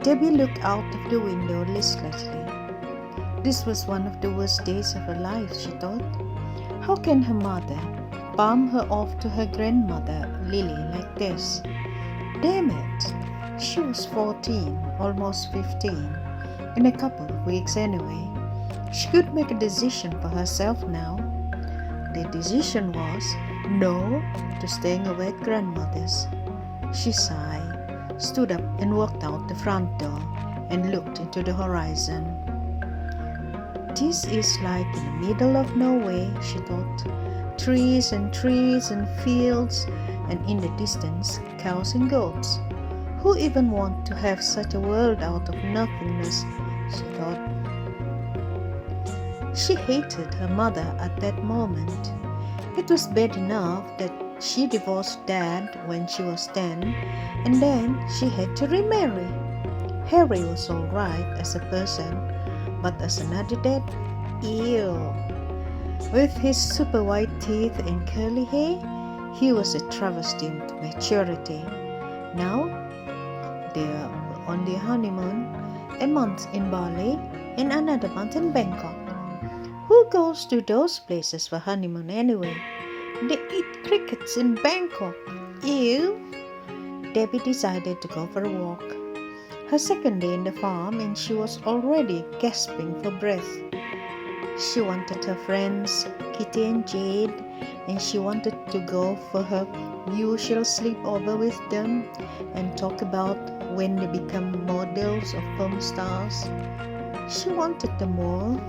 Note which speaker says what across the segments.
Speaker 1: Debbie looked out of the window listlessly. This was one of the worst days of her life, she thought. How can her mother palm her off to her grandmother, Lily, like this? Damn it! She was 14, almost 15, in a couple of weeks anyway. She could make a decision for herself now. The decision was no to staying away at grandmother's. She sighed, stood up and walked out the front door and looked into the horizon. This is like in the middle of nowhere, she thought. Trees and fields, and in the distance, cows and goats. Who even want to have such a world out of nothingness, she thought. She hated her mother at that moment. It was bad enough that she divorced Dad when she was 10, and then she had to remarry. Harry was all right as a person, but as another dad, ew. With his super white teeth and curly hair, he was a travesty to maturity. Now, they are on their honeymoon, a month in Bali and another month in Bangkok. Who goes to those places for honeymoon anyway? They eat crickets in Bangkok. Ew! Debbie decided to go for a walk. Her second day in the farm, and she was already gasping for breath. She wanted her friends, Kitty and Jade, and she wanted to go for her usual sleepover with them and talk about when they become models or film stars. She wanted them all,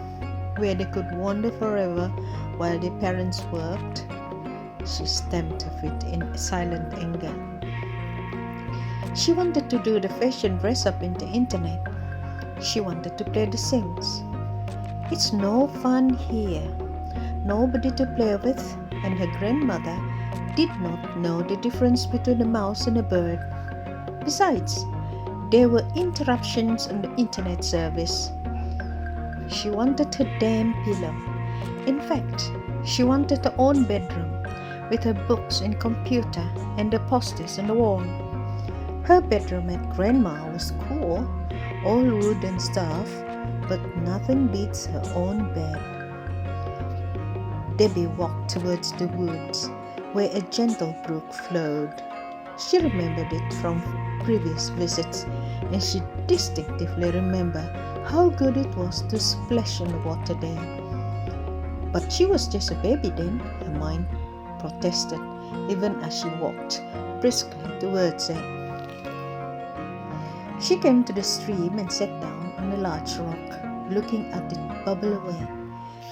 Speaker 1: where they could wander forever while their parents worked. She stamped her feet in silent anger. She wanted to do the fashion dress-up in the internet. She wanted to play The Sims. It's no fun here. Nobody to play with, and her grandmother did not know the difference between a mouse and a bird. Besides, there were interruptions on the internet service. She wanted her damn pillow. In fact, she wanted her own bedroom with her books and computer and the posters on the wall. Her bedroom at Grandma was cool, all wood and stuff, but nothing beats her own bed. Debbie walked towards the woods where a gentle brook flowed. She remembered it from previous visits, and she distinctively remembered how good it was to splash in the water there. But she was just a baby then, her mind protested, even as she walked briskly towards it. She came to the stream and sat down on a large rock, looking at it bubble away.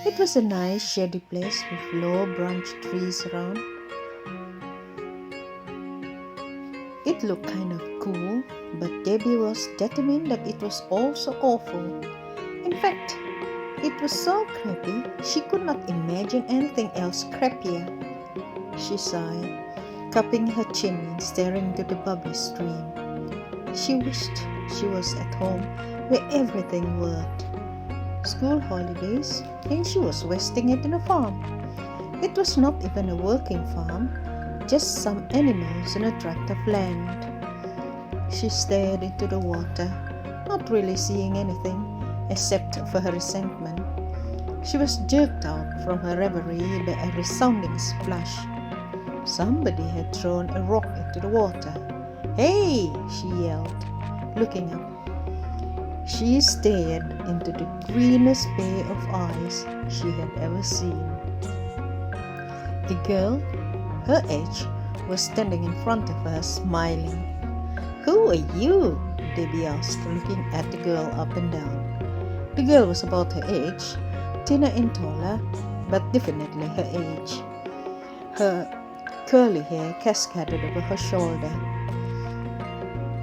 Speaker 1: It was a nice shady place with low-branched trees around. It looked kind of cool, but Debbie was determined that it was also awful. In fact, it was so crappy she could not imagine anything else crappier. She sighed, cupping her chin and staring into the bubbly stream. She wished she was at home where everything worked. School holidays, and she was wasting it in a farm. It was not even a working farm, just some animals in a tract of land. She stared into the water, not really seeing anything except for her resentment. She was jerked out from her reverie by a resounding splash. Somebody had thrown a rock into the water. "Hey!" she yelled, looking up. She stared into the greenest pair of eyes she had ever seen. A girl her age was standing in front of her, smiling. "Who are you?" Debbie asked, looking at the girl up and down. The girl was about her age, thinner and taller, but definitely her age. Her curly hair cascaded over her shoulder.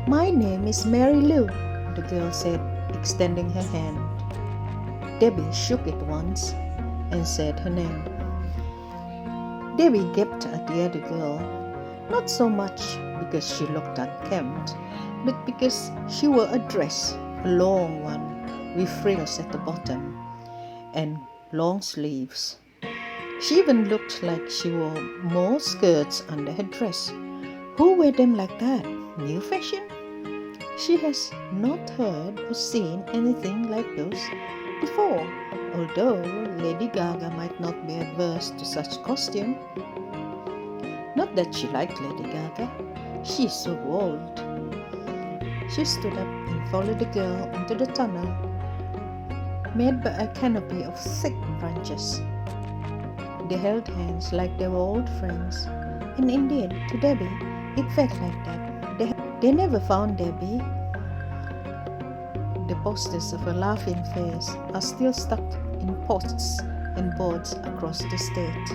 Speaker 1: "My name is Mary Lou," the girl said, extending her hand. Debbie shook it once and said her name. Debbie gaped at the other girl, not so much because she looked unkempt, but because she wore a dress, a long one, with frills at the bottom, and long sleeves. She even looked like she wore more skirts under her dress. Who wear them like that? New fashion? She has not heard or seen anything like those before, although Lady Gaga might not be averse to such costume. Not that she liked Lady Gaga, she's so bold. She stood up and followed the girl into the tunnel, made by a canopy of thick branches. They held hands like they were old friends, and indeed, to Debbie, it felt like that. They never found Debbie. The posters of her laughing face are still stuck in posts and boards across the state.